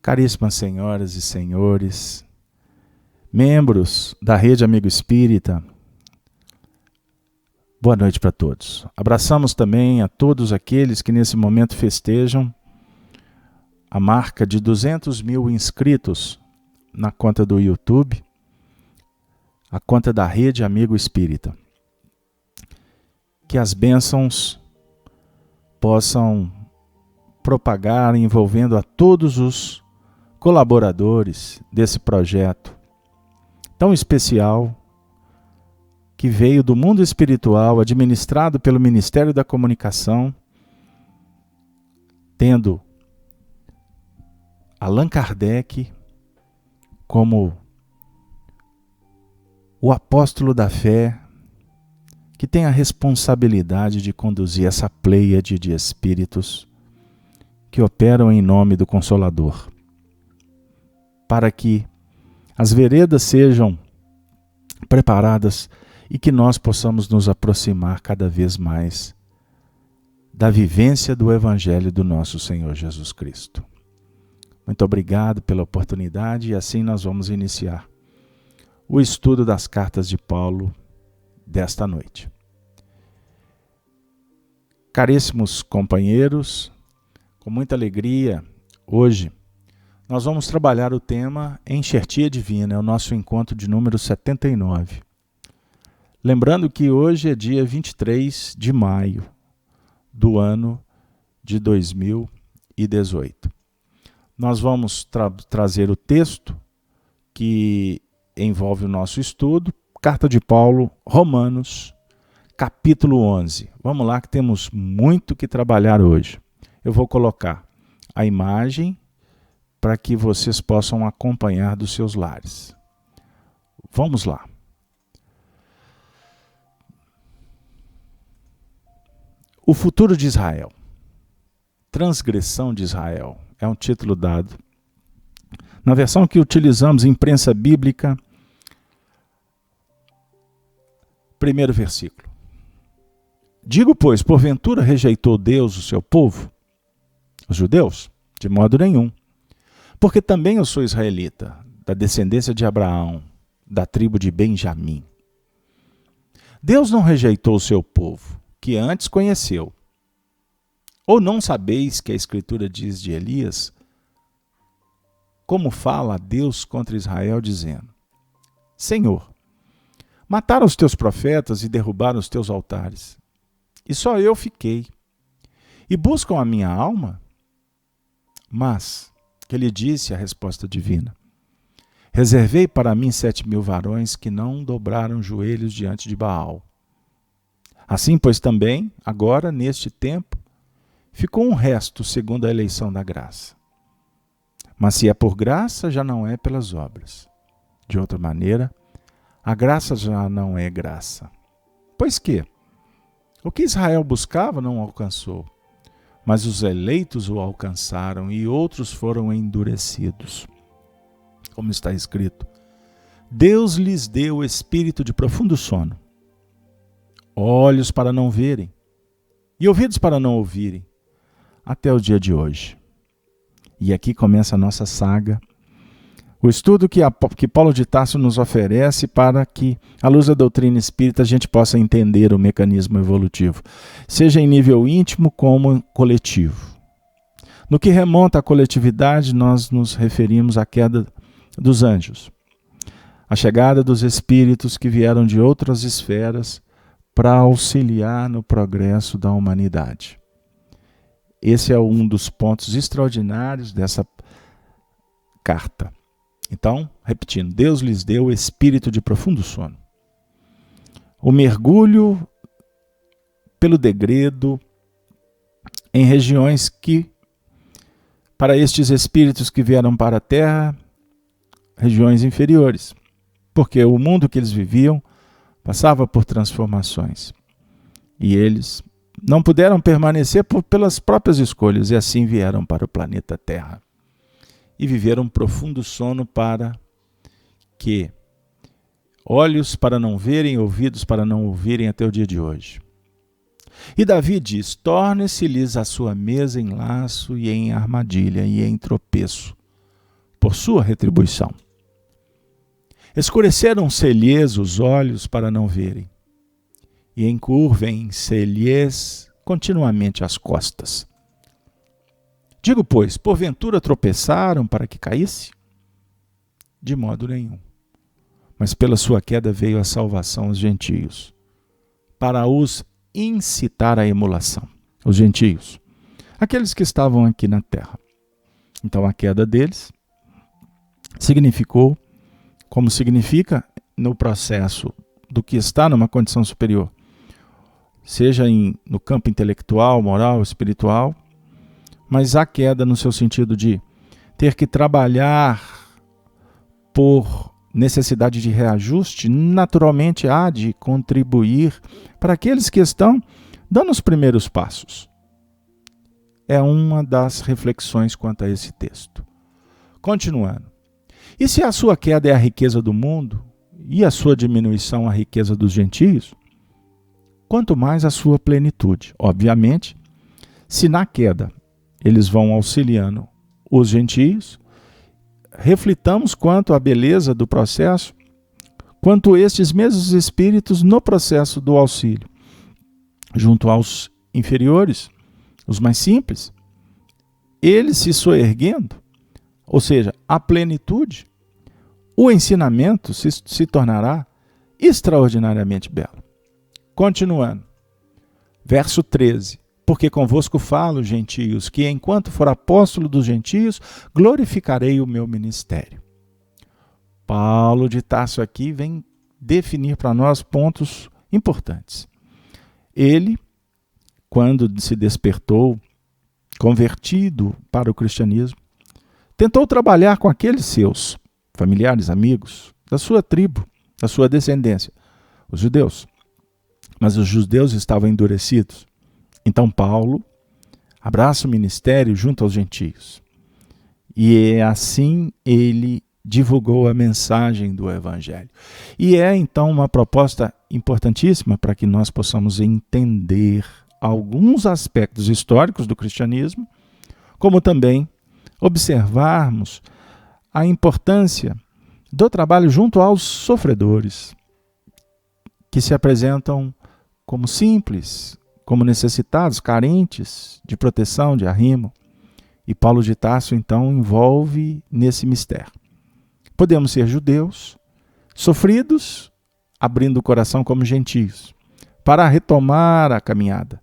Caríssimas senhoras e senhores, membros da Rede Amigo Espírita, boa noite para todos. Abraçamos também a todos aqueles que nesse momento festejam a marca de 200 mil inscritos na conta do YouTube, a conta da Rede Amigo Espírita. Que as bênçãos possam propagar envolvendo a todos os colaboradores desse projeto tão especial que veio do mundo espiritual, administrado pelo Ministério da Comunicação, tendo Allan Kardec como o apóstolo da fé, que tem a responsabilidade de conduzir essa pleiade de espíritos que operam em nome do Consolador, para que as veredas sejam preparadas e que nós possamos nos aproximar cada vez mais da vivência do Evangelho do nosso Senhor Jesus Cristo. Muito obrigado pela oportunidade e assim nós vamos iniciar o estudo das cartas de Paulo desta noite. Caríssimos companheiros, com muita alegria, hoje nós vamos trabalhar o tema Enxertia Divina, é o nosso encontro de número 79. Lembrando que hoje é dia 23 de maio do ano de 2018. Nós vamos trazer o texto que envolve o nosso estudo, Carta de Paulo, Romanos, capítulo 11. Vamos lá que temos muito que trabalhar hoje. Eu vou colocar a imagem para que vocês possam acompanhar dos seus lares. Vamos lá. O futuro de Israel. Transgressão de Israel é um título dado. Na versão que utilizamos, imprensa bíblica, primeiro versículo. Digo, pois, porventura rejeitou Deus o seu povo, os judeus? De modo nenhum. Porque também eu sou israelita, da descendência de Abraão, da tribo de Benjamim. Deus não rejeitou o seu povo, que antes conheceu. Ou não sabeis que a Escritura diz de Elias, como fala Deus contra Israel, dizendo: Senhor, mataram os teus profetas e derrubaram os teus altares, e só eu fiquei. E buscam a minha alma? Mas, que lhe disse a resposta divina: reservei para mim 7.000 varões que não dobraram joelhos diante de Baal. Assim, pois também, agora, neste tempo, ficou um resto segundo a eleição da graça. Mas se é por graça, já não é pelas obras. De outra maneira, a graça já não é graça. Pois que o que Israel buscava não alcançou, mas os eleitos o alcançaram e outros foram endurecidos. Como está escrito: Deus lhes deu o espírito de profundo sono, olhos para não verem e ouvidos para não ouvirem, até o dia de hoje. E aqui começa a nossa saga, o estudo que Paulo de Tarso nos oferece para que, à luz da doutrina espírita, a gente possa entender o mecanismo evolutivo, seja em nível íntimo como coletivo. No que remonta à coletividade, nós nos referimos à queda dos anjos, a chegada dos espíritos que vieram de outras esferas para auxiliar no progresso da humanidade. Esse é um dos pontos extraordinários dessa carta. Então, repetindo, Deus lhes deu o espírito de profundo sono. O mergulho pelo degredo em regiões que, para estes espíritos que vieram para a Terra, regiões inferiores, porque o mundo que eles viviam passava por transformações. E eles não puderam permanecer pelas próprias escolhas, e assim vieram para o planeta Terra. E viveram um profundo sono para que olhos para não verem, ouvidos para não ouvirem até o dia de hoje. E Davi diz: torne-se-lhes a sua mesa em laço e em armadilha e em tropeço, por sua retribuição. Escureceram-se-lhes os olhos para não verem, e encurvem-se-lhes continuamente as costas. Digo, pois, porventura tropeçaram para que caísse? De modo nenhum. Mas pela sua queda veio a salvação aos gentios, para os incitar à emulação. Os gentios, aqueles que estavam aqui na terra. Então a queda deles significou, como significa no processo do que está numa condição superior, seja no campo intelectual, moral, espiritual, mas a queda no seu sentido de ter que trabalhar por necessidade de reajuste, naturalmente há de contribuir para aqueles que estão dando os primeiros passos. É uma das reflexões quanto a esse texto. Continuando. E se a sua queda é a riqueza do mundo, e a sua diminuição a riqueza dos gentios, quanto mais a sua plenitude. Obviamente, se na queda eles vão auxiliando os gentios, reflitamos quanto à beleza do processo, quanto estes mesmos espíritos no processo do auxílio, junto aos inferiores, os mais simples, eles se soerguendo, ou seja, a plenitude, o ensinamento se tornará extraordinariamente belo. Continuando, verso 13. Porque convosco falo, gentios, que enquanto for apóstolo dos gentios, glorificarei o meu ministério. Paulo de Tarso aqui vem definir para nós pontos importantes. Ele, quando se despertou, convertido para o cristianismo, tentou trabalhar com aqueles seus familiares, amigos, da sua tribo, da sua descendência, os judeus. Mas os judeus estavam endurecidos. Então Paulo abraça o ministério junto aos gentios. E assim ele divulgou a mensagem do Evangelho. E é então uma proposta importantíssima para que nós possamos entender alguns aspectos históricos do cristianismo, como também observarmos a importância do trabalho junto aos sofredores, que se apresentam como simples, como necessitados, carentes de proteção, de arrimo. E Paulo de Tarso, então, envolve nesse mistério. Podemos ser judeus, sofridos, abrindo o coração como gentios, para retomar a caminhada,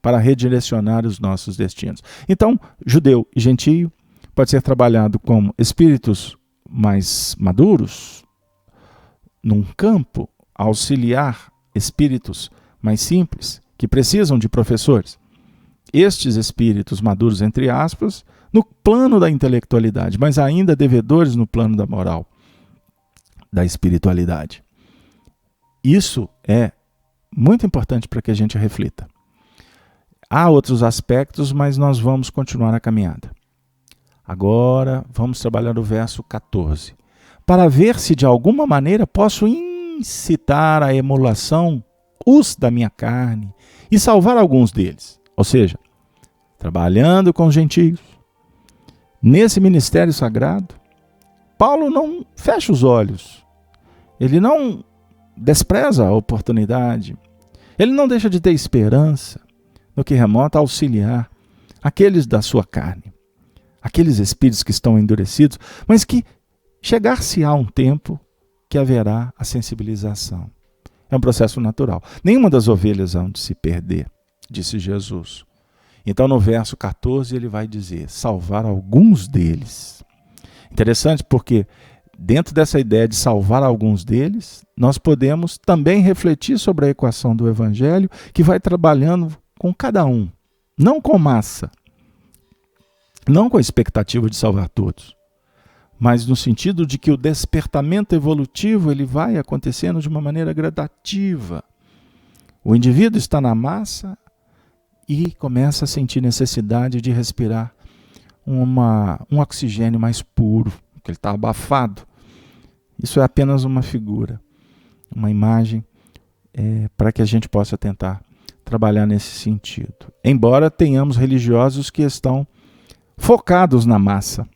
para redirecionar os nossos destinos. Então, judeu e gentio pode ser trabalhado como espíritos mais maduros, num campo, auxiliar espíritos mais simples, que precisam de professores. Estes espíritos maduros, entre aspas, no plano da intelectualidade, mas ainda devedores no plano da moral, da espiritualidade. Isso é muito importante para que a gente reflita. Há outros aspectos, mas nós vamos continuar a caminhada. Agora vamos trabalhar o verso 14. Para ver se de alguma maneira posso incitar a emulação os da minha carne e salvar alguns deles. Ou seja, trabalhando com os gentios, nesse ministério sagrado, Paulo não fecha os olhos, ele não despreza a oportunidade, ele não deixa de ter esperança no que remonta a auxiliar aqueles da sua carne, aqueles espíritos que estão endurecidos, mas que chegar-se-á um tempo que haverá a sensibilização. É um processo natural. Nenhuma das ovelhas hão de se perder, disse Jesus. Então no verso 14 ele vai dizer, salvar alguns deles. Interessante porque dentro dessa ideia de salvar alguns deles, nós podemos também refletir sobre a equação do Evangelho que vai trabalhando com cada um, não com massa, não com a expectativa de salvar todos, mas no sentido de que o despertamento evolutivo ele vai acontecendo de uma maneira gradativa. O indivíduo está na massa e começa a sentir necessidade de respirar um oxigênio mais puro, porque ele está abafado. Isso é apenas uma figura, uma imagem para que a gente possa tentar trabalhar nesse sentido. Embora tenhamos religiosos que estão focados na massa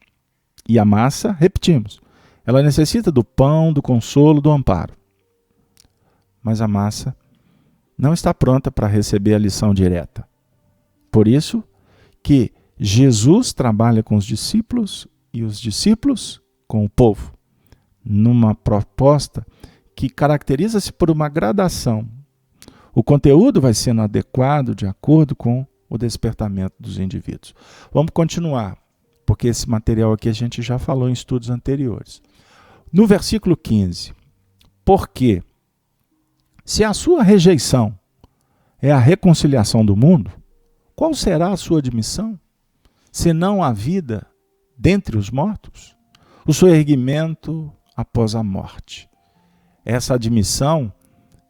E a massa, repetimos, ela necessita do pão, do consolo, do amparo. Mas a massa não está pronta para receber a lição direta. Por isso que Jesus trabalha com os discípulos e os discípulos com o povo, numa proposta que caracteriza-se por uma gradação. O conteúdo vai sendo adequado de acordo com o despertamento dos indivíduos. Vamos continuar, porque esse material aqui a gente já falou em estudos anteriores. No versículo 15, porque se a sua rejeição é a reconciliação do mundo, qual será a sua admissão, senão a vida dentre os mortos? O seu erguimento após a morte. Essa admissão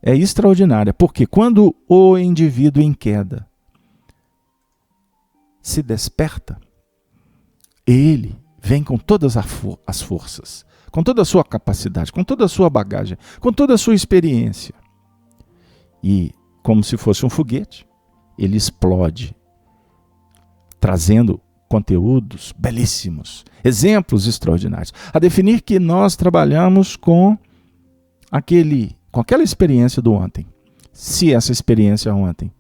é extraordinária, porque quando o indivíduo em queda se desperta, ele vem com todas as forças, com toda a sua capacidade, com toda a sua bagagem, com toda a sua experiência. E, como se fosse um foguete, ele explode, trazendo conteúdos belíssimos, exemplos extraordinários, a definir que nós trabalhamos com aquela experiência do ontem. Se essa experiência ontem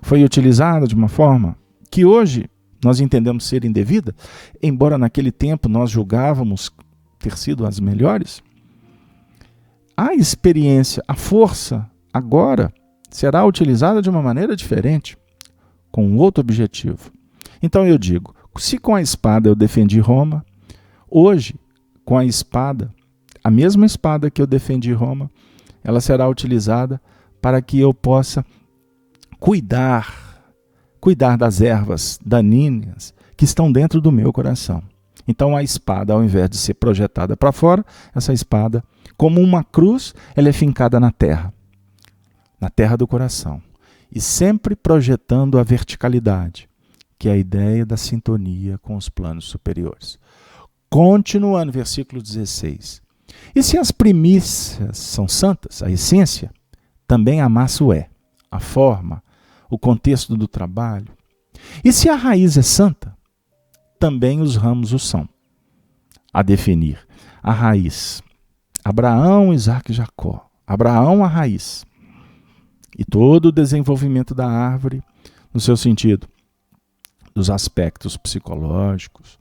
foi utilizada de uma forma que hoje nós entendemos ser indevida, embora naquele tempo nós julgávamos ter sido as melhores, a experiência, a força, agora será utilizada de uma maneira diferente, com outro objetivo. Então eu digo, se com a espada eu defendi Roma, hoje, com a espada, a mesma espada que eu defendi Roma, ela será utilizada para que eu possa cuidar das ervas daninhas que estão dentro do meu coração. Então a espada, ao invés de ser projetada para fora, essa espada, como uma cruz, ela é fincada na terra do coração, e sempre projetando a verticalidade, que é a ideia da sintonia com os planos superiores. Continuando, versículo 16. E se as primícias são santas, a essência, também a massa o é, a forma, o contexto do trabalho. E se a raiz é santa, também os ramos o são. A definir, a raiz, Abraão, Isaac e Jacó. Abraão, a raiz. E todo o desenvolvimento da árvore, no seu sentido, dos aspectos psicológicos,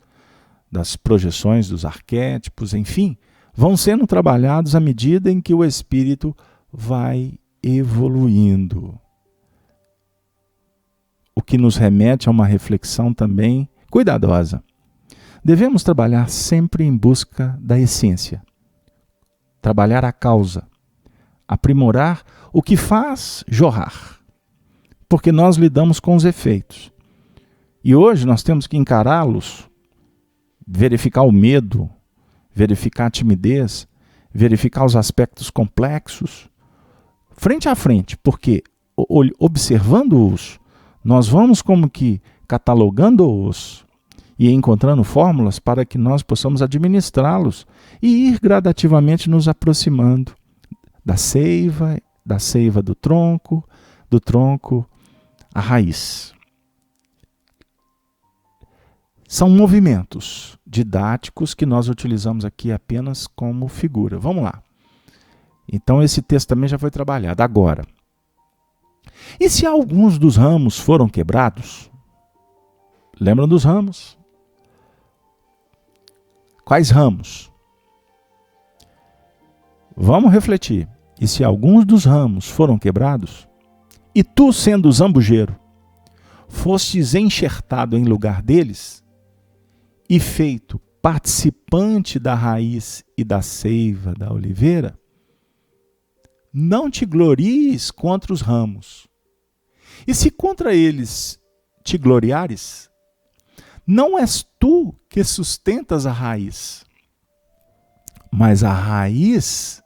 das projeções dos arquétipos, enfim, vão sendo trabalhados à medida em que o espírito vai evoluindo. O que nos remete a uma reflexão também cuidadosa. Devemos trabalhar sempre em busca da essência, trabalhar a causa, aprimorar o que faz jorrar, porque nós lidamos com os efeitos. E hoje nós temos que encará-los, verificar o medo, verificar a timidez, verificar os aspectos complexos, frente a frente, porque observando-os, nós vamos como que catalogando-os e encontrando fórmulas para que nós possamos administrá-los e ir gradativamente nos aproximando da seiva do tronco à raiz. São movimentos didáticos que nós utilizamos aqui apenas como figura. Vamos lá. Então esse texto também já foi trabalhado. Agora, e se alguns dos ramos foram quebrados? Lembram dos ramos? Quais ramos? Vamos refletir. E se alguns dos ramos foram quebrados, e tu, sendo zambujeiro, fostes enxertado em lugar deles, e feito participante da raiz e da seiva da oliveira, não te glories contra os ramos. E se contra eles te gloriares, não és tu que sustentas a raiz, mas a raiz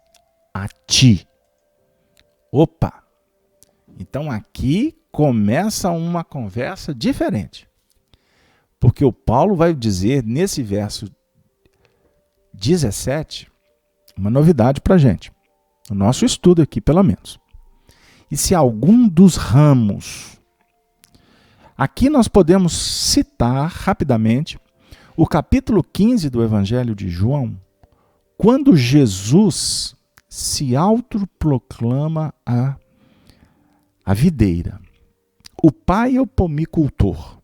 a ti. Opa! Então aqui começa uma conversa diferente. Porque o Paulo vai dizer nesse verso 17 uma novidade para a gente. O nosso estudo aqui, pelo menos. E se algum dos ramos... Aqui nós podemos citar rapidamente O capítulo 15 do Evangelho de João, quando Jesus se autoproclama a videira. O Pai é o pomicultor.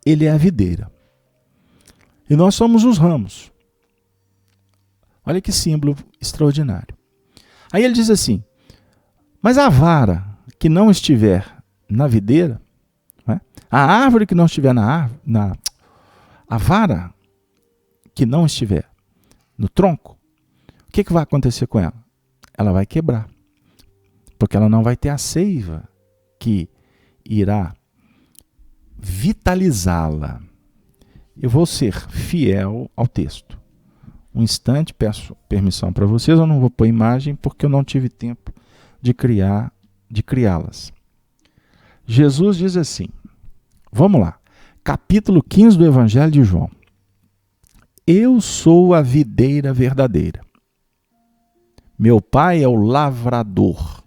Ele é a videira. E nós somos os ramos. Olha que símbolo extraordinário. Aí ele diz assim, mas a vara que não estiver na videira, né? A árvore que não estiver a vara que não estiver no tronco, o que vai acontecer com ela? Ela vai quebrar, porque ela não vai ter a seiva que irá vitalizá-la. Eu vou ser fiel ao texto. Um instante, peço permissão para vocês, eu não vou pôr imagem porque eu não tive tempo de criá-las. Jesus diz assim, vamos lá, capítulo 15 do Evangelho de João. Eu sou a videira verdadeira. Meu Pai é o lavrador.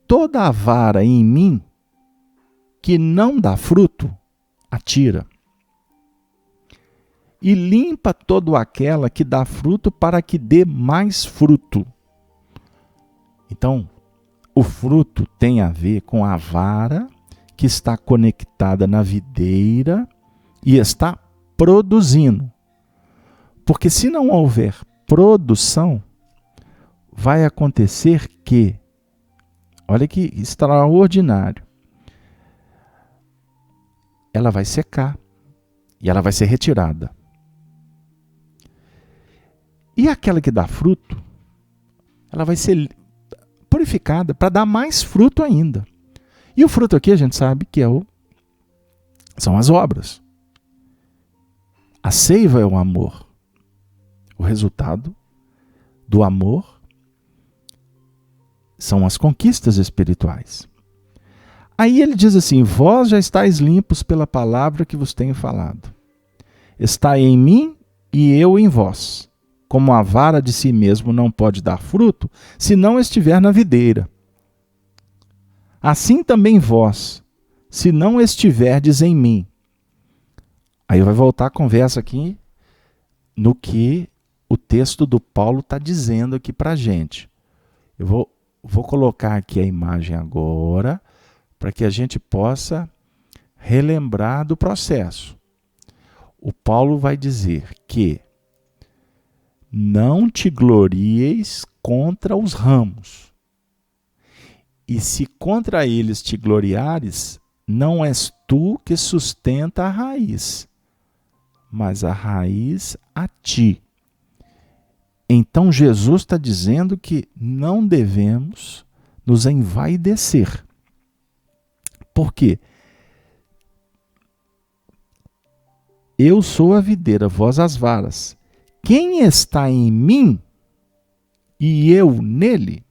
Toda a vara em mim que não dá fruto, atira. E limpa toda aquela que dá fruto para que dê mais fruto. Então, o fruto tem a ver com a vara que está conectada na videira e está produzindo. Porque se não houver produção, vai acontecer que, olha que extraordinário, ela vai secar e ela vai ser retirada. E aquela que dá fruto, ela vai ser purificada para dar mais fruto ainda. E o fruto aqui a gente sabe que são as obras. A seiva é o amor. O resultado do amor são as conquistas espirituais. Aí ele diz assim, vós já estáis limpos pela palavra que vos tenho falado. Está em mim e eu em vós. Como a vara de si mesmo não pode dar fruto, se não estiver na videira. Assim também vós, se não estiverdes em mim. Aí vai voltar a conversa aqui no que o texto do Paulo está dizendo aqui para a gente. Eu vou colocar aqui a imagem agora, para que a gente possa relembrar do processo. O Paulo vai dizer que não te glorieis contra os ramos. E se contra eles te gloriares, não és tu que sustenta a raiz, mas a raiz a ti. Então Jesus está dizendo que não devemos nos envaidecer. Por quê? Eu sou a videira, vós as varas. Quem está em mim e eu nele,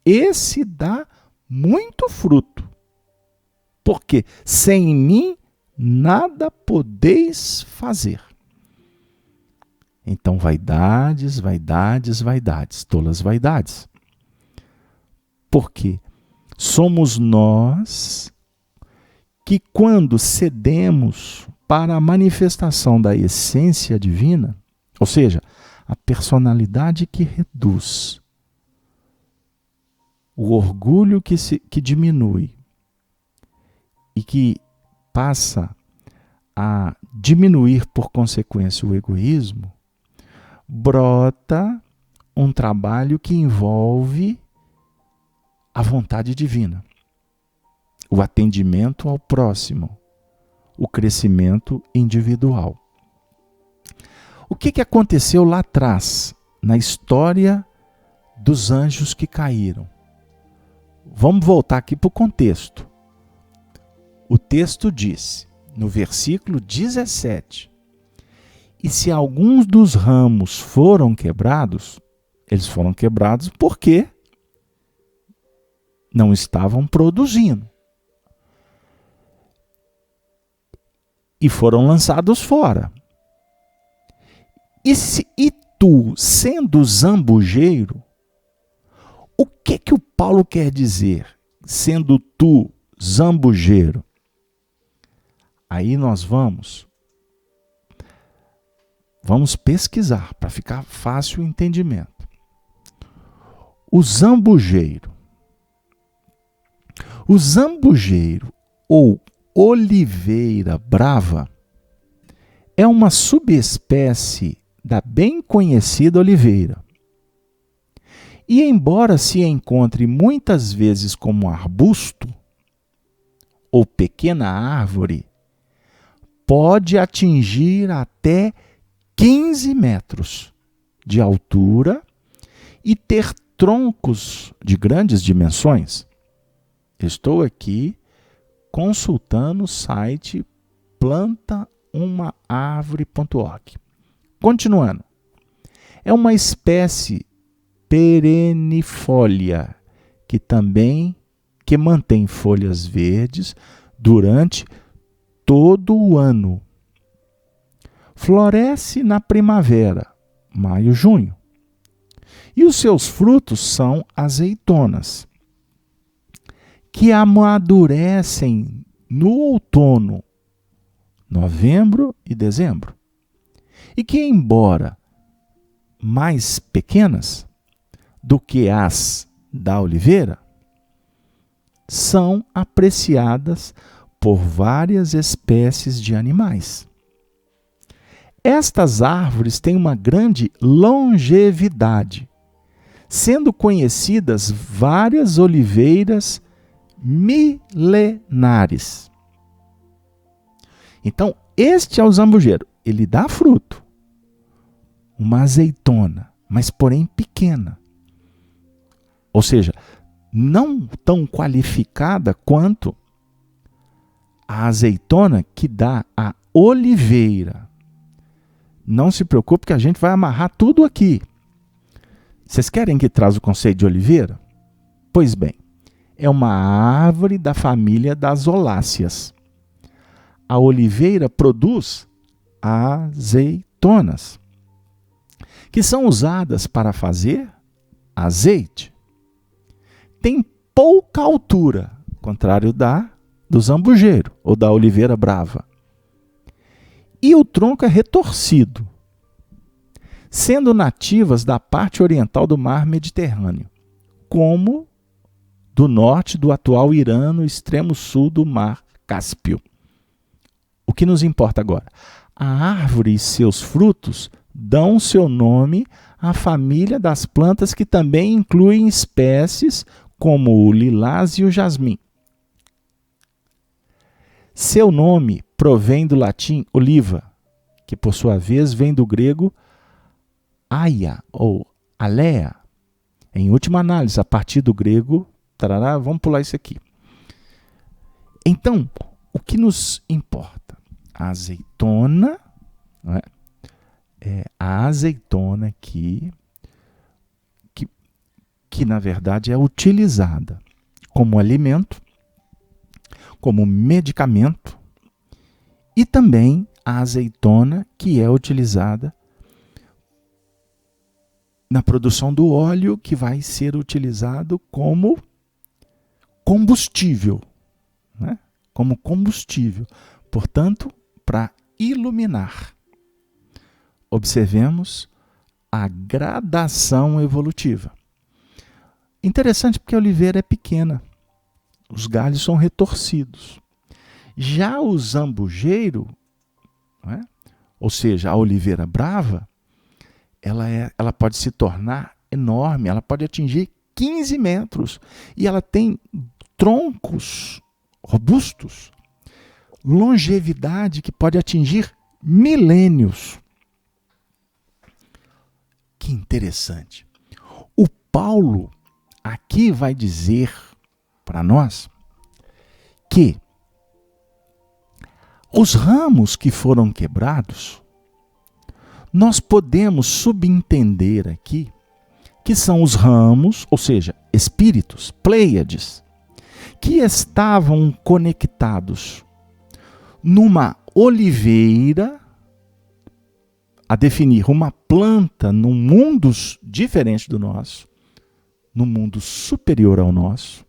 esse dá muito fruto. Porque sem mim nada podeis fazer. Então, vaidades, vaidades, vaidades, tolas vaidades. Porque somos nós que, quando cedemos para a manifestação da essência divina, ou seja, a personalidade que reduz, o orgulho que diminui e que passa a diminuir por consequência o egoísmo, brota um trabalho que envolve a vontade divina, o atendimento ao próximo, o crescimento individual. O que aconteceu lá atrás, na história dos anjos que caíram? Vamos voltar aqui para o contexto. O texto diz, no versículo 17, e se alguns dos ramos foram quebrados, eles foram quebrados porque não estavam produzindo. E foram lançados fora. E tu, sendo zambujeiro, o que o Paulo quer dizer, sendo tu zambujeiro? Aí nós vamos pesquisar para ficar fácil o entendimento. O zambujeiro. O zambujeiro ou oliveira brava é uma subespécie da bem conhecida oliveira. E embora se encontre muitas vezes como arbusto ou pequena árvore, pode atingir até 15 metros de altura e ter troncos de grandes dimensões. Estou aqui consultando o site plantaumaárvore.org. Continuando. É uma espécie perennifólia que mantém folhas verdes durante todo o ano. Floresce na primavera, maio, junho. E os seus frutos são azeitonas, que amadurecem no outono, novembro e dezembro. E que, embora mais pequenas do que as da oliveira, são apreciadas por várias espécies de animais. Estas árvores têm uma grande longevidade, sendo conhecidas várias oliveiras milenares. Então, este é o zambujeiro. Ele dá fruto, uma azeitona, mas porém pequena. Ou seja, não tão qualificada quanto a azeitona que dá a oliveira. Não se preocupe que a gente vai amarrar tudo aqui. Vocês querem que traga o conceito de oliveira? Pois bem, é uma árvore da família das oláceas. A oliveira produz azeitonas, que são usadas para fazer azeite. Tem pouca altura, contrário do zambujeiro ou da oliveira brava. E o tronco é retorcido, sendo nativas da parte oriental do mar Mediterrâneo, como do norte do atual Irã, no extremo sul do mar Cáspio. O que nos importa agora? A árvore e seus frutos dão seu nome à família das plantas que também incluem espécies como o lilás e o jasmim. Seu nome provém do latim oliva, que por sua vez vem do grego aia ou alea. Em última análise, a partir do grego, vamos pular isso aqui. Então, o que nos importa? A azeitona, não é? A azeitona que na verdade é utilizada como alimento, como medicamento, e também a azeitona que é utilizada na produção do óleo, que vai ser utilizado como combustível, né? Como combustível, portanto, para iluminar. Observemos a gradação evolutiva. Interessante porque a oliveira é pequena, os galhos são retorcidos. Já o zambujeiro, né? Ou seja, a oliveira brava, ela pode se tornar enorme, ela pode atingir 15 metros. E ela tem troncos robustos, longevidade que pode atingir milênios. Que interessante. O Paulo aqui vai dizer para nós que os ramos que foram quebrados, nós podemos subentender aqui que são os ramos, ou seja, espíritos, pleiades, que estavam conectados numa oliveira, a definir uma planta num mundo diferente do nosso, num mundo superior ao nosso,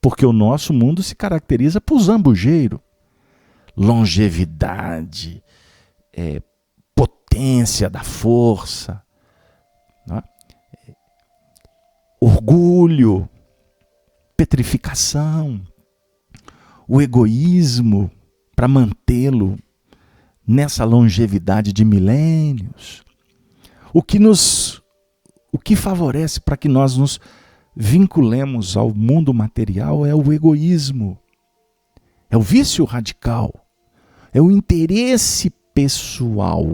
porque o nosso mundo se caracteriza por zambujeiro. longevidade, potência da força, né? Orgulho, petrificação, o egoísmo para mantê-lo nessa longevidade de milênios. O que favorece para que nós nos vinculemos ao mundo material é o egoísmo, é o vício radical, é o interesse pessoal.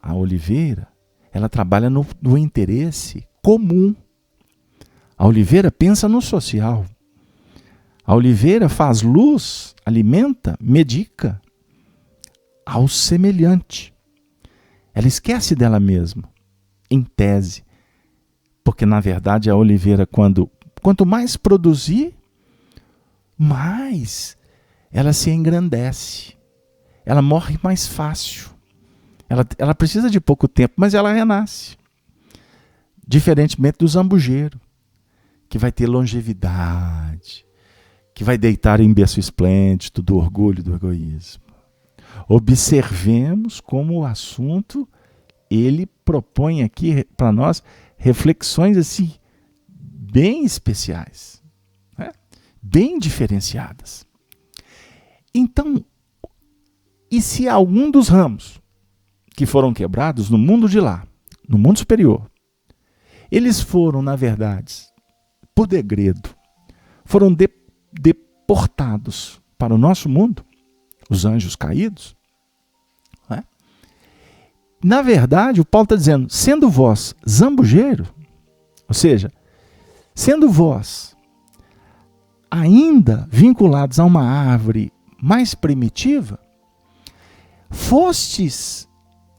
A oliveira, ela trabalha no interesse comum. A oliveira pensa no social. A oliveira faz luz, alimenta, medica ao semelhante. Ela esquece dela mesma, em tese. Porque, na verdade, a oliveira, quanto mais produzir, mais ela se engrandece. Ela morre mais fácil. Ela precisa de pouco tempo, mas ela renasce. Diferentemente do zambujeiro, que vai ter longevidade, que vai deitar em berço esplêndido do orgulho e do egoísmo. Observemos como o assunto, ele propõe aqui para nós reflexões assim, bem especiais, né? Bem diferenciadas. Então, e se algum dos ramos que foram quebrados no mundo de lá, no mundo superior, eles foram, na verdade, por degredo, foram deportados para o nosso mundo, os anjos caídos, né? Na verdade, o Paulo está dizendo, sendo vós zambujeiro, ou seja, sendo vós ainda vinculados a uma árvore mais primitiva, fostes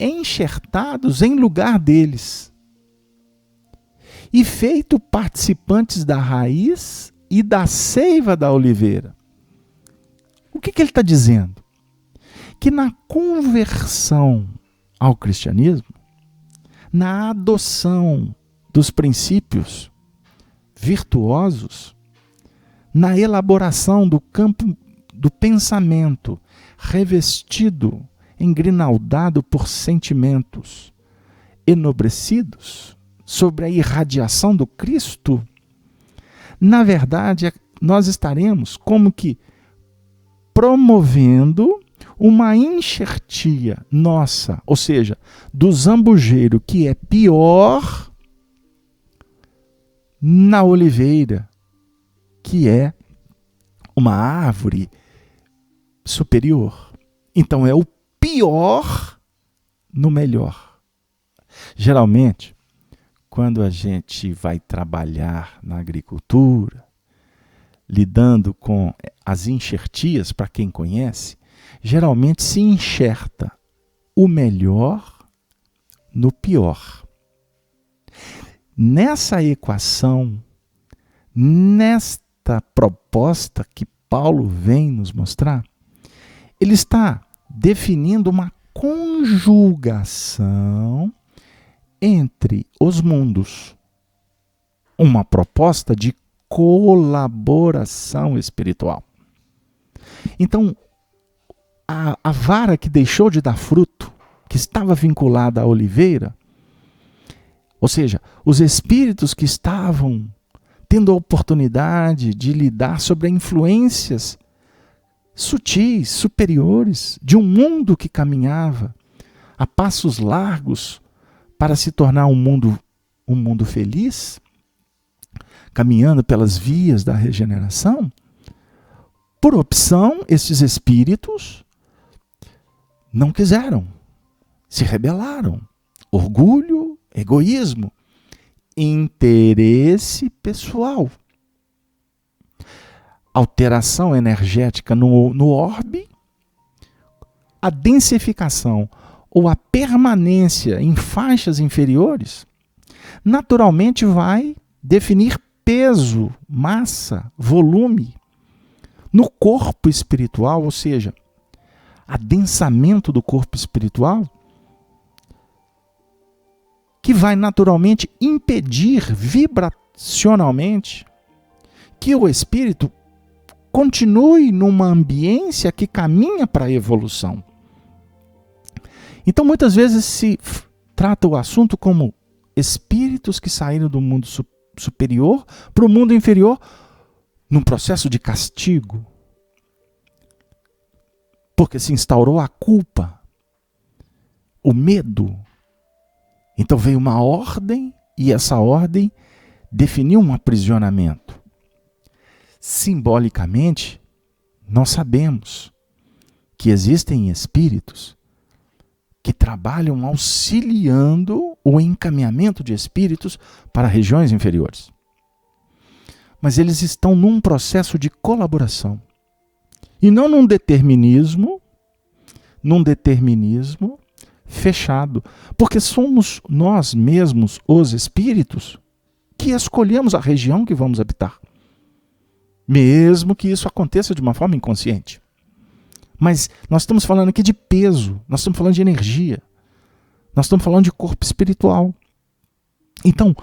enxertados em lugar deles e feito participantes da raiz e da seiva da oliveira. O que ele está dizendo? Que na conversão ao cristianismo, na adoção dos princípios virtuosos, na elaboração do campo do pensamento revestido, engrinaldado por sentimentos enobrecidos, sobre a irradiação do Cristo, na verdade, nós estaremos como que promovendo uma enxertia nossa, ou seja, do zambujeiro que é pior, na oliveira, que é uma árvore superior. Então é o pior no melhor. Geralmente, quando a gente vai trabalhar na agricultura, lidando com as enxertias, para quem conhece, geralmente se enxerta o melhor no pior. Nessa equação, nesta proposta que Paulo vem nos mostrar, ele está definindo uma conjugação entre os mundos, uma proposta de colaboração espiritual. Então, a vara que deixou de dar fruto, que estava vinculada à oliveira, ou seja, os espíritos que estavam tendo a oportunidade de lidar sobre influências sutis, superiores, de um mundo que caminhava a passos largos para se tornar um mundo feliz, caminhando pelas vias da regeneração, por opção, esses espíritos não quiseram, se rebelaram. Orgulho, egoísmo, interesse pessoal, alteração energética no orbe, a densificação ou a permanência em faixas inferiores, naturalmente vai definir peso, massa, volume no corpo espiritual, ou seja, adensamento do corpo espiritual, que vai naturalmente impedir vibracionalmente que o espírito continue numa ambiência que caminha para a evolução. Então, muitas vezes se trata o assunto como espíritos que saíram do mundo superior para o mundo inferior num processo de castigo, porque se instaurou a culpa, o medo. Então veio uma ordem, e essa ordem definiu um aprisionamento. Simbolicamente, nós sabemos que existem espíritos que trabalham auxiliando o encaminhamento de espíritos para regiões inferiores. Mas eles estão num processo de colaboração. E não num determinismo fechado. Porque somos nós mesmos, os espíritos, que escolhemos a região que vamos habitar. Mesmo que isso aconteça de uma forma inconsciente. Mas nós estamos falando aqui de peso, nós estamos falando de energia, nós estamos falando de corpo espiritual. Então,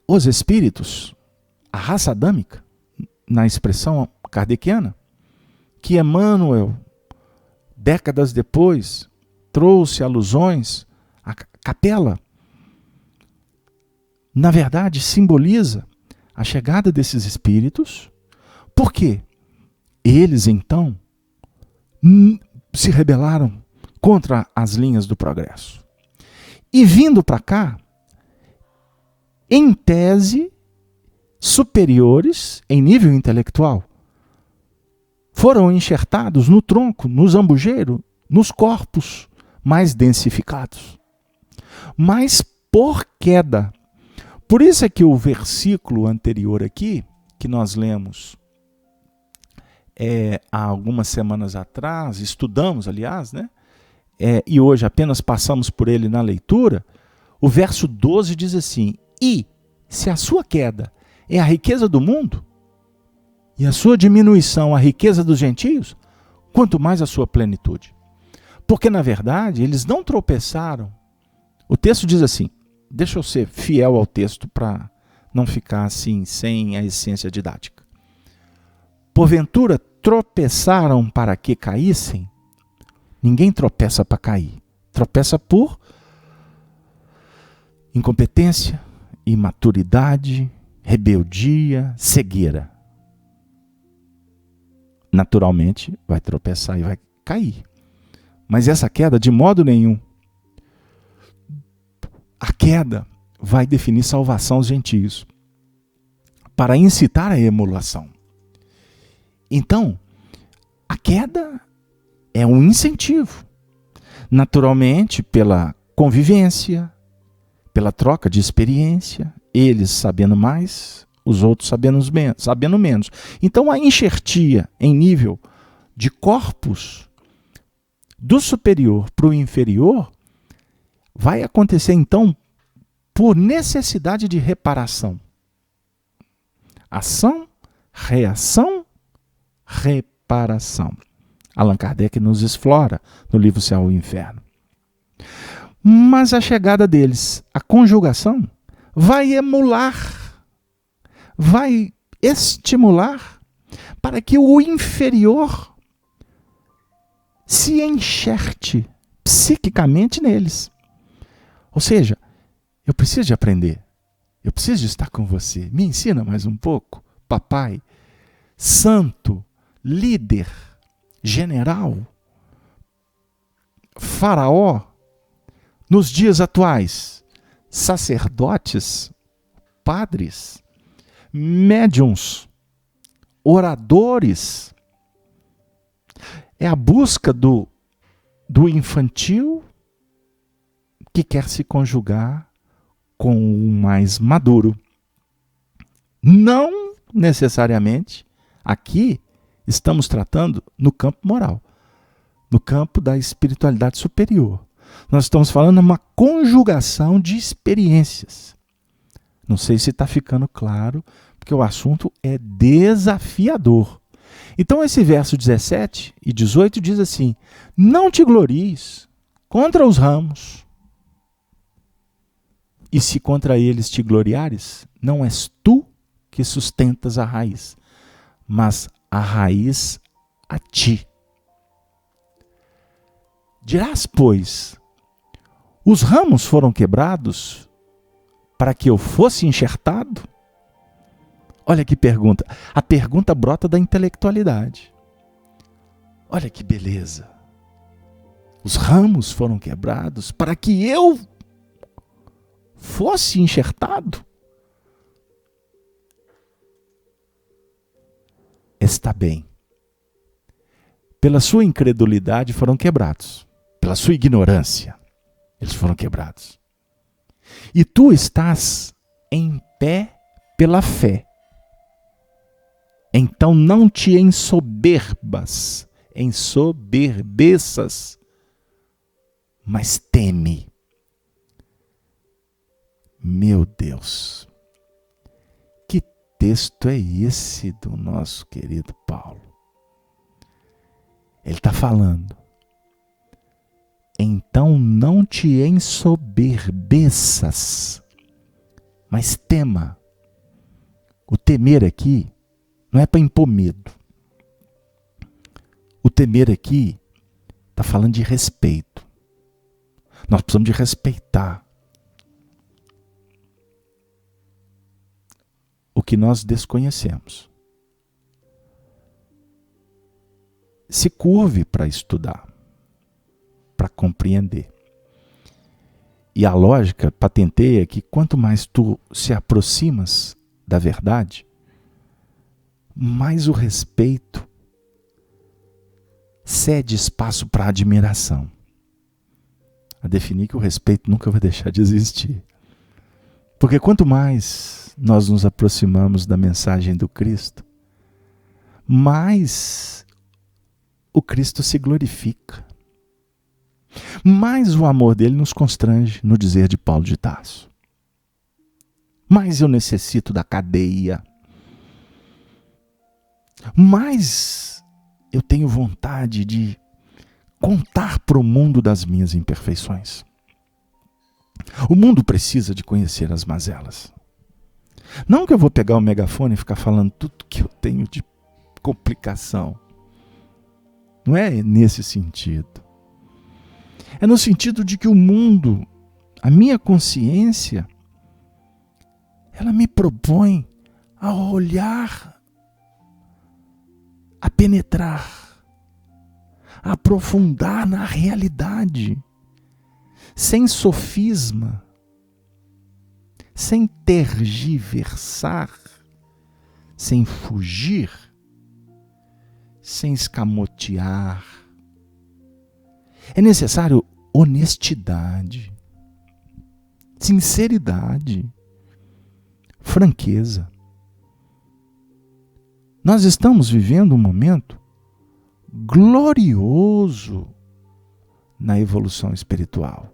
os espíritos, a raça adâmica, na expressão kardeciana, que Emmanuel, décadas depois, trouxe alusões à capela, na verdade simboliza a chegada desses espíritos, porque eles então se rebelaram contra as linhas do progresso. E vindo para cá, em tese, superiores em nível intelectual, foram enxertados no tronco, no zambujeiro, nos corpos mais densificados. Mas por queda. Por isso é que o versículo anterior aqui, que nós lemos há algumas semanas atrás, estudamos, aliás, né? E hoje apenas passamos por ele na leitura, o verso 12 diz assim: e se a sua queda é a riqueza do mundo, e a sua diminuição a riqueza dos gentios, quanto mais a sua plenitude. Porque, na verdade, eles não tropeçaram. O texto diz assim, deixa eu ser fiel ao texto para não ficar assim, sem a essência didática. Porventura, tropeçaram para que caíssem? Ninguém tropeça para cair. Tropeça por incompetência, imaturidade, rebeldia, cegueira. Naturalmente, vai tropeçar e vai cair. Mas essa queda, de modo nenhum. A queda vai definir salvação aos gentios, para incitar a emulação. Então, a queda é um incentivo. Naturalmente, pela convivência, pela troca de experiência, eles sabendo mais, os outros sabendo menos. Então, a enxertia em nível de corpos do superior para o inferior vai acontecer, então, por necessidade de reparação. Ação, reação, reparação. Allan Kardec nos explora no livro Céu e Inferno. Mas a chegada deles, a conjugação, vai emular, vai estimular para que o inferior se enxerte psiquicamente neles. Ou seja, eu preciso de aprender, eu preciso de estar com você. Me ensina mais um pouco, papai, santo, líder, general, faraó, nos dias atuais, sacerdotes, padres, médiuns, oradores. É a busca do infantil que quer se conjugar com o mais maduro. Não necessariamente aqui estamos tratando no campo moral, no campo da espiritualidade superior. Nós estamos falando de uma conjugação de experiências. Não sei se está ficando claro, porque o assunto é desafiador. Então esse verso 17 e 18 diz assim: não te glories contra os ramos, e se contra eles te gloriares, não és tu que sustentas a raiz, mas a raiz a ti. Dirás, pois, os ramos foram quebrados para que eu fosse enxertado? Olha que pergunta. A pergunta brota da intelectualidade. Olha que beleza. Os ramos foram quebrados para que eu fosse enxertado? Está bem. Pela sua incredulidade foram quebrados. Pela sua ignorância, eles foram quebrados. E tu estás em pé pela fé. Então não te ensoberbeças, mas teme. Meu Deus, que texto é esse do nosso querido Paulo? Ele está falando. Então não te ensoberbeças, mas tema. O temer aqui não é para impor medo. O temer aqui está falando de respeito. Nós precisamos de respeitar o que nós desconhecemos. Se curve para estudar, para compreender. E a lógica patenteia que quanto mais tu se aproximas da verdade, mais o respeito cede espaço para a admiração. A definir que o respeito nunca vai deixar de existir. Porque quanto mais nós nos aproximamos da mensagem do Cristo, mais o Cristo se glorifica. Mais o amor dele nos constrange, no dizer de Paulo de Tarso. Mais eu necessito da cadeia. Mais eu tenho vontade de contar para o mundo das minhas imperfeições. O mundo precisa de conhecer as mazelas. Não que eu vou pegar o megafone e ficar falando tudo que eu tenho de complicação. Não é nesse sentido. É no sentido de que o mundo, a minha consciência, ela me propõe a olhar, a penetrar, a aprofundar na realidade, sem sofisma, sem tergiversar, sem fugir, sem escamotear. É necessário honestidade, sinceridade, franqueza. Nós estamos vivendo um momento glorioso na evolução espiritual.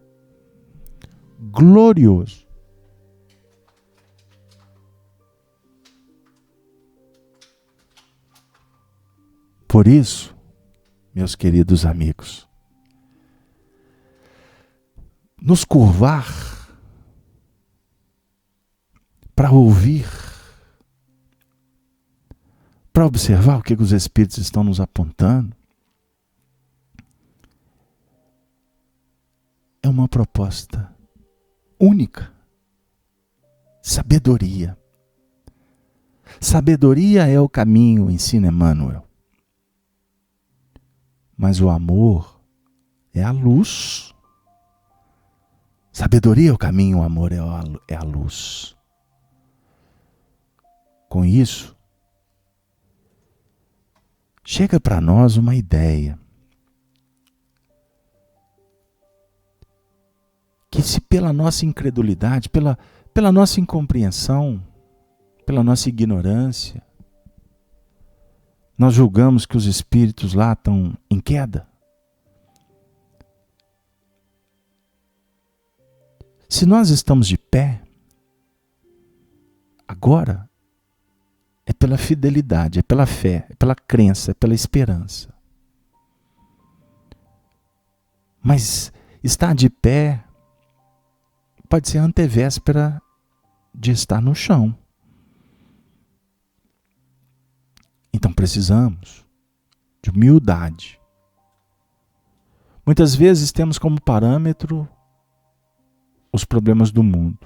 Glorioso. Por isso, meus queridos amigos, nos curvar para ouvir, para observar o que os Espíritos estão nos apontando, é uma proposta única. Sabedoria. Sabedoria é o caminho, ensina Emmanuel. Mas o amor é a luz. Sabedoria é o caminho, o amor é a luz. Com isso, chega para nós uma ideia. Que se pela nossa incredulidade, pela nossa incompreensão, pela nossa ignorância, nós julgamos que os espíritos lá estão em queda. Se nós estamos de pé, agora, é pela fidelidade, é pela fé, é pela crença, é pela esperança. Mas estar de pé pode ser a antevéspera de estar no chão. Então precisamos de humildade. Muitas vezes temos como parâmetro os problemas do mundo.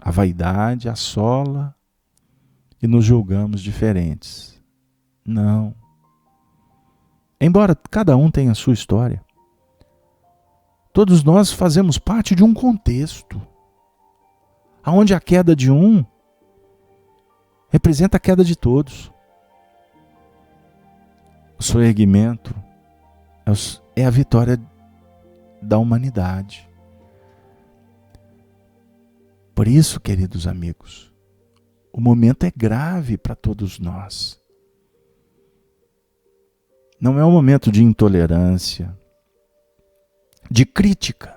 A vaidade assola e nos julgamos diferentes. Não. Embora cada um tenha a sua história, todos nós fazemos parte de um contexto, onde a queda de um representa a queda de todos. O seu erguimento é a vitória da humanidade. Por isso, queridos amigos, o momento é grave para todos nós. Não é um momento de intolerância, de crítica,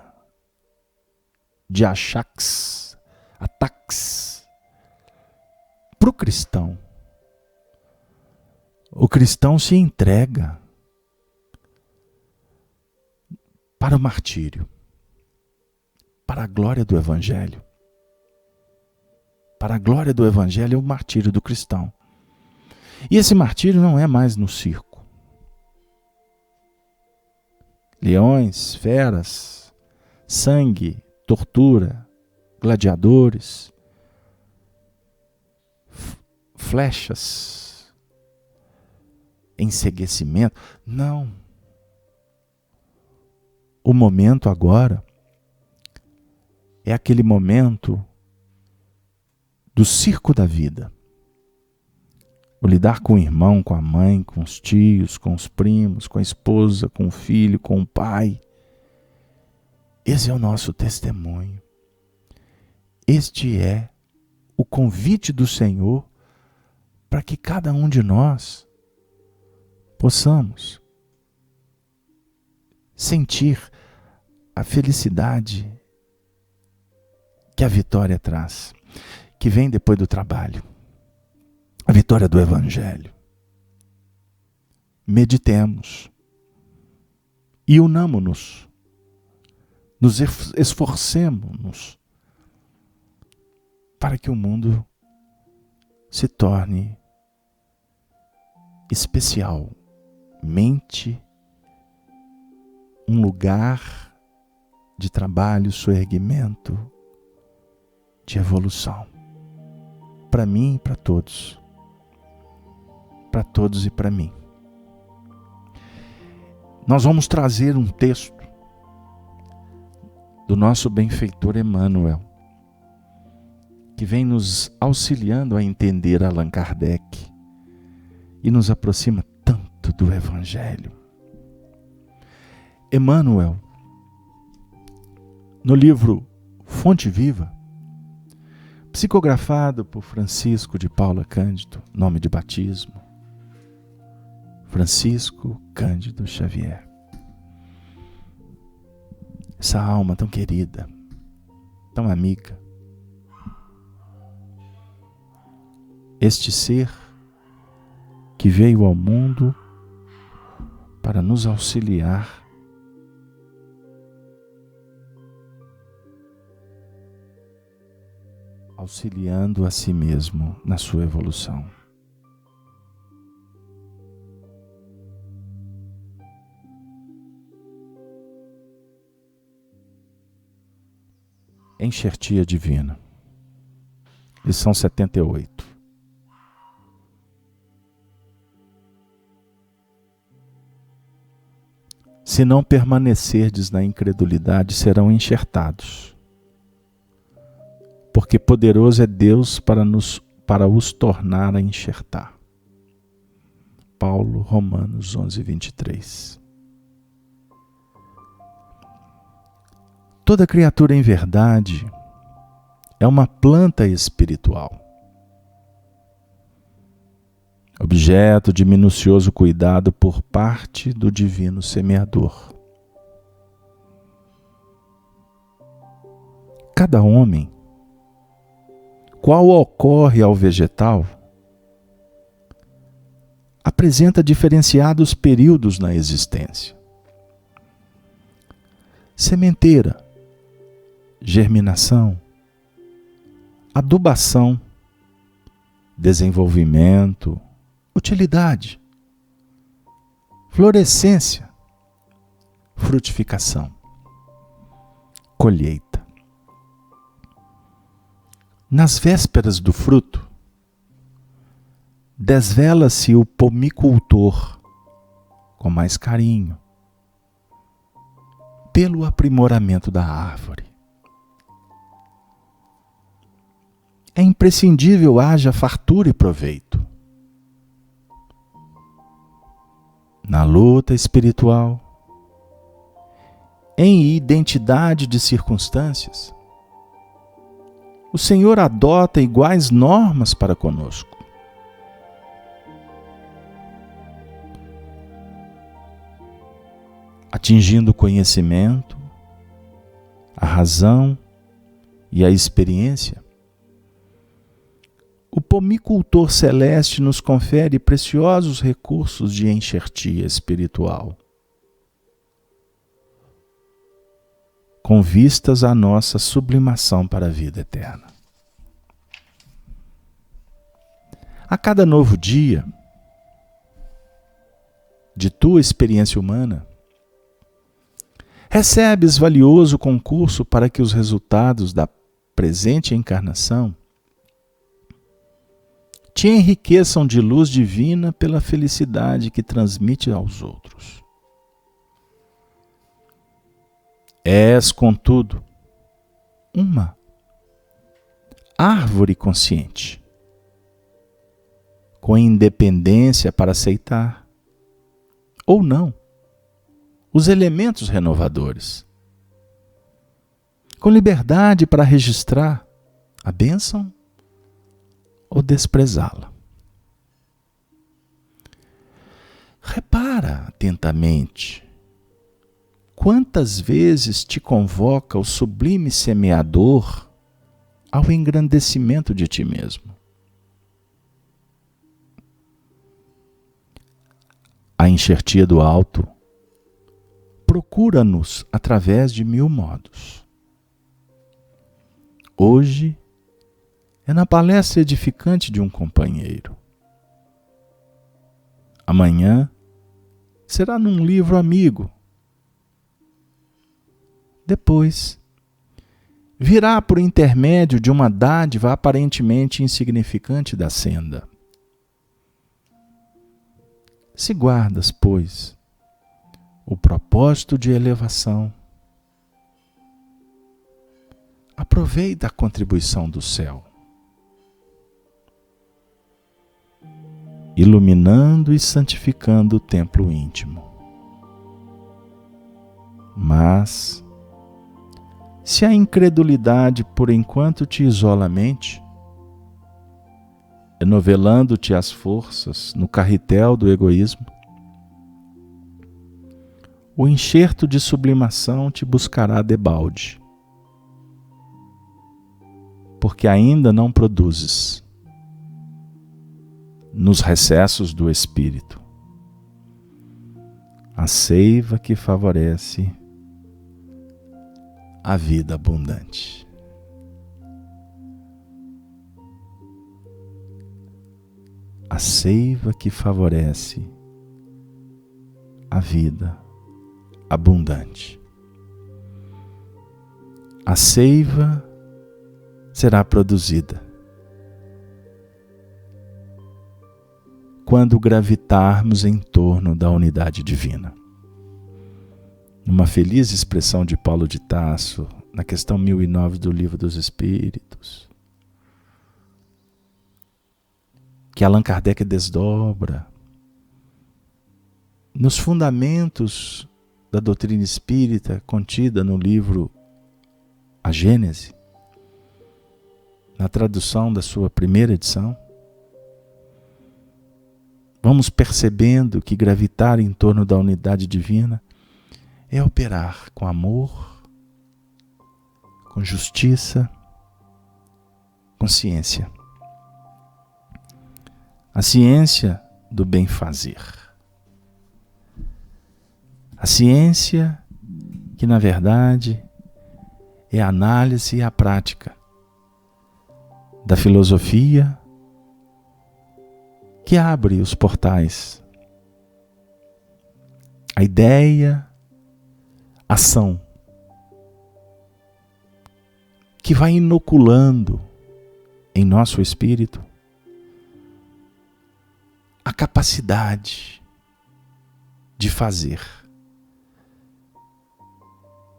de ataques. Para o cristão, o cristão se entrega para o martírio, para a glória do Evangelho. Para a glória do Evangelho é o martírio do cristão. E esse martírio não é mais no circo. Leões, feras, sangue, tortura, gladiadores, flechas, enceguecimento. Não. O momento agora é aquele momento do circo da vida. O lidar com o irmão, com a mãe, com os tios, com os primos, com a esposa, com o filho, com o pai. Esse é o nosso testemunho. Este é o convite do Senhor para que cada um de nós possamos sentir a felicidade que a vitória traz, que vem depois do trabalho, a vitória do Evangelho. Meditemos e unamo-nos, nos esforcemos para que o mundo se torne especialmente um lugar de trabalho, soerguimento, de evolução. Para mim e para todos e para mim. Nós vamos trazer um texto do nosso benfeitor Emmanuel, que vem nos auxiliando a entender Allan Kardec e nos aproxima tanto do Evangelho. Emmanuel, no livro Fonte Viva, psicografado por Francisco de Paula Cândido, nome de batismo, Francisco Cândido Xavier. Essa alma tão querida, tão amiga, este ser que veio ao mundo para nos auxiliar auxiliando a si mesmo na sua evolução. Enxertia Divina, lição 78. Se não permanecerdes na incredulidade, serão enxertados, porque poderoso é Deus para os tornar a enxertar. Paulo, Romanos 11, 23. Toda criatura em verdade é uma planta espiritual, objeto de minucioso cuidado por parte do divino semeador. Cada homem, qual ocorre ao vegetal, apresenta diferenciados períodos na existência. Sementeira, germinação, adubação, desenvolvimento, utilidade, florescência, frutificação, colheita. Nas vésperas do fruto, desvela-se o pomicultor com mais carinho pelo aprimoramento da árvore. É imprescindível haja fartura e proveito. Na luta espiritual, em identidade de circunstâncias, o Senhor adota iguais normas para conosco. Atingindo o conhecimento, a razão e a experiência, o pomicultor celeste nos confere preciosos recursos de enxertia espiritual, com vistas à nossa sublimação para a vida eterna. A cada novo dia de tua experiência humana, recebes valioso concurso para que os resultados da presente encarnação te enriqueçam de luz divina pela felicidade que transmite aos outros. És, contudo, uma árvore consciente, com independência para aceitar, ou não, os elementos renovadores, com liberdade para registrar a bênção ou desprezá-la. Repara atentamente quantas vezes te convoca o sublime semeador ao engrandecimento de ti mesmo. A enxertia do alto procura-nos através de 1000 modos. Hoje é na palestra edificante de um companheiro. Amanhã será num livro amigo. Depois virá por intermédio de uma dádiva aparentemente insignificante da senda. Se guardas, pois, o propósito de elevação, aproveita a contribuição do céu, iluminando e santificando o templo íntimo. Mas, se a incredulidade por enquanto te isola a mente, enovelando-te as forças no carretel do egoísmo, o enxerto de sublimação te buscará debalde, porque ainda não produzes, nos recessos do espírito, a seiva que favorece a vida abundante. A seiva que favorece a vida abundante. A seiva será produzida quando gravitarmos em torno da unidade divina. Numa feliz expressão de Paulo de Tarso, na questão 1009 do Livro dos Espíritos, que Allan Kardec desdobra nos fundamentos da doutrina espírita contida no livro A Gênese, na tradução da sua primeira edição, vamos percebendo que gravitar em torno da unidade divina é operar com amor, com justiça, com ciência. A ciência do bem-fazer. A ciência que, na verdade, é a análise e a prática da filosofia que abre os portais. A ideia, ação, que vai inoculando em nosso espírito a capacidade de fazer.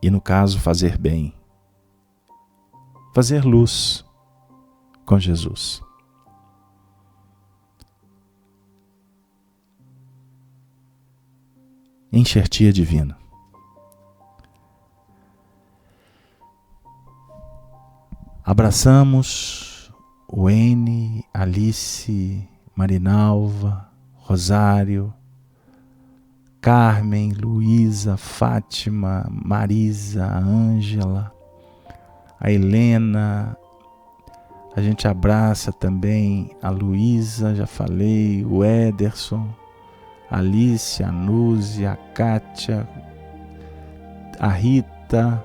E no caso, fazer bem. Fazer luz com Jesus. Enxertia divina. Abraçamos o N, Alice, Marinalva, Rosário, Carmen, Luísa, Fátima, Marisa, Ângela, a Helena. A gente abraça também a Luísa, já falei, o Ederson, a Alice, a Núzia, a Kátia, a Rita,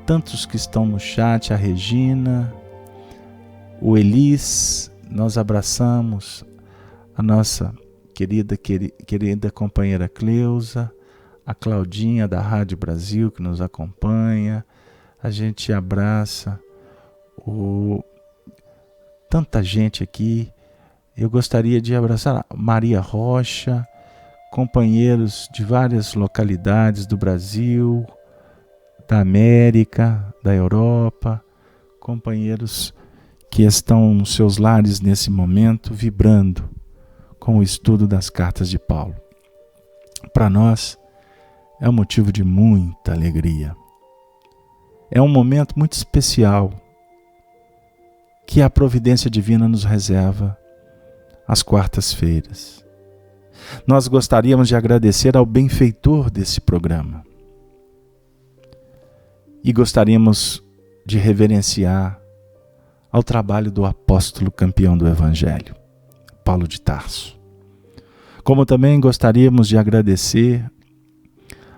tantos que estão no chat, a Regina, o Elis. Nós abraçamos a nossa querida companheira Cleusa, a Claudinha da Rádio Brasil que nos acompanha. A gente abraça tanta gente aqui. Eu gostaria de abraçar a Maria Rocha, companheiros de várias localidades do Brasil, da América, da Europa, companheiros que estão nos seus lares nesse momento, vibrando com o estudo das cartas de Paulo. Para nós, é um motivo de muita alegria. É um momento muito especial que a providência divina nos reserva às quartas-feiras. Nós gostaríamos de agradecer ao benfeitor desse programa e gostaríamos de reverenciar ao trabalho do apóstolo campeão do Evangelho, Paulo de Tarso. Como também gostaríamos de agradecer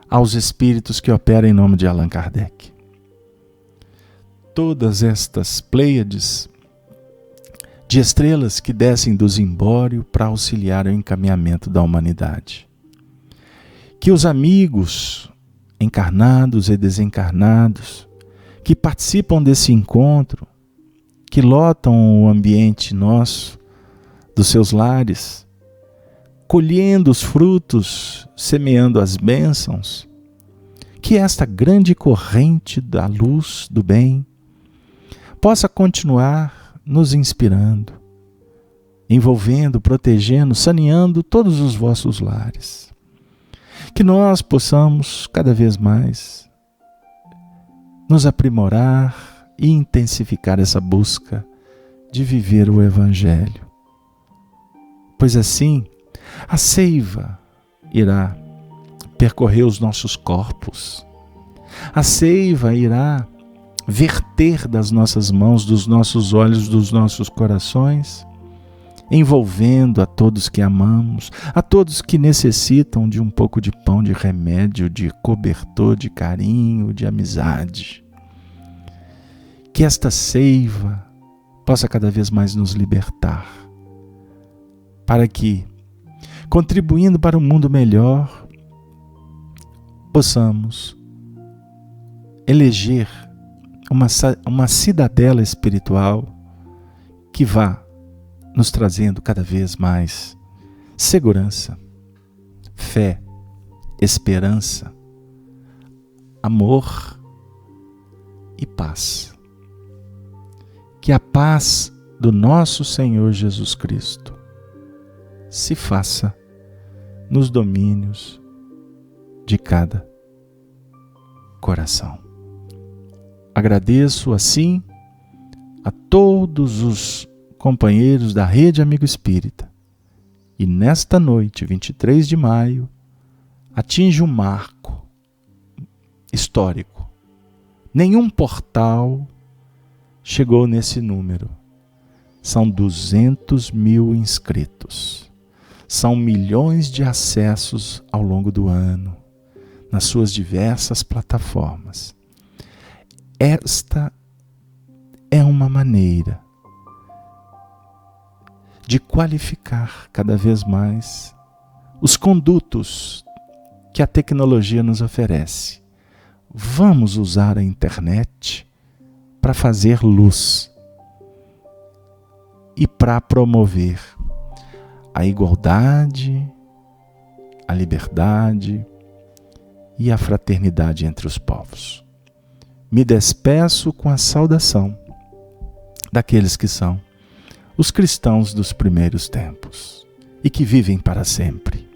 aos espíritos que operam em nome de Allan Kardec. Todas estas pleiades de estrelas que descem do zimbório para auxiliar o encaminhamento da humanidade. Que os amigos, encarnados e desencarnados, que participam desse encontro, que lotam o ambiente nosso, dos seus lares, colhendo os frutos, semeando as bênçãos, que esta grande corrente da luz, do bem, possa continuar nos inspirando, envolvendo, protegendo, saneando todos os vossos lares. Que nós possamos cada vez mais nos aprimorar e intensificar essa busca de viver o Evangelho. Pois assim, a seiva irá percorrer os nossos corpos. A seiva irá verter das nossas mãos, dos nossos olhos, dos nossos corações, envolvendo a todos que amamos, a todos que necessitam de um pouco de pão, de remédio, de cobertor, de carinho, de amizade. Que esta seiva possa cada vez mais nos libertar, para que, contribuindo para um mundo melhor, possamos eleger uma cidadela espiritual que vá nos trazendo cada vez mais segurança, fé, esperança, amor e paz. Que a paz do nosso Senhor Jesus Cristo se faça nos domínios de cada coração. Agradeço assim a todos os companheiros da Rede Amigo Espírita. E nesta noite, 23 de maio, atinge um marco histórico. Nenhum portal chegou nesse número. São 200 mil inscritos. São milhões de acessos ao longo do ano, nas suas diversas plataformas. Esta é uma maneira de qualificar cada vez mais os condutos que a tecnologia nos oferece. Vamos usar a internet para fazer luz e para promover a igualdade, a liberdade e a fraternidade entre os povos. Me despeço com a saudação daqueles que são os cristãos dos primeiros tempos e que vivem para sempre.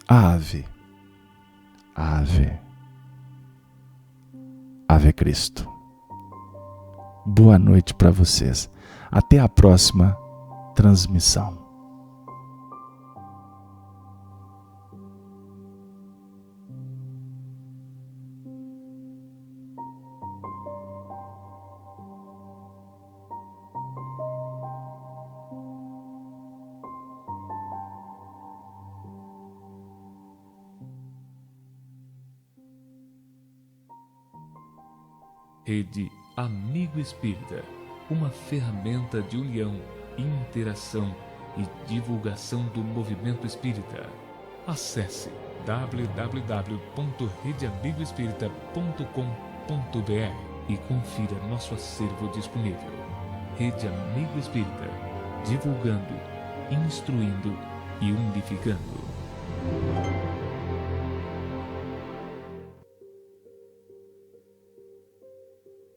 Ave, ave, ave Cristo. Boa noite para vocês. Até a próxima transmissão. Rede Amigo Espírita, uma ferramenta de união, interação e divulgação do movimento espírita. Acesse www.redeamigoespírita.com.br e confira nosso acervo disponível. Rede Amigo Espírita, divulgando, instruindo e unificando.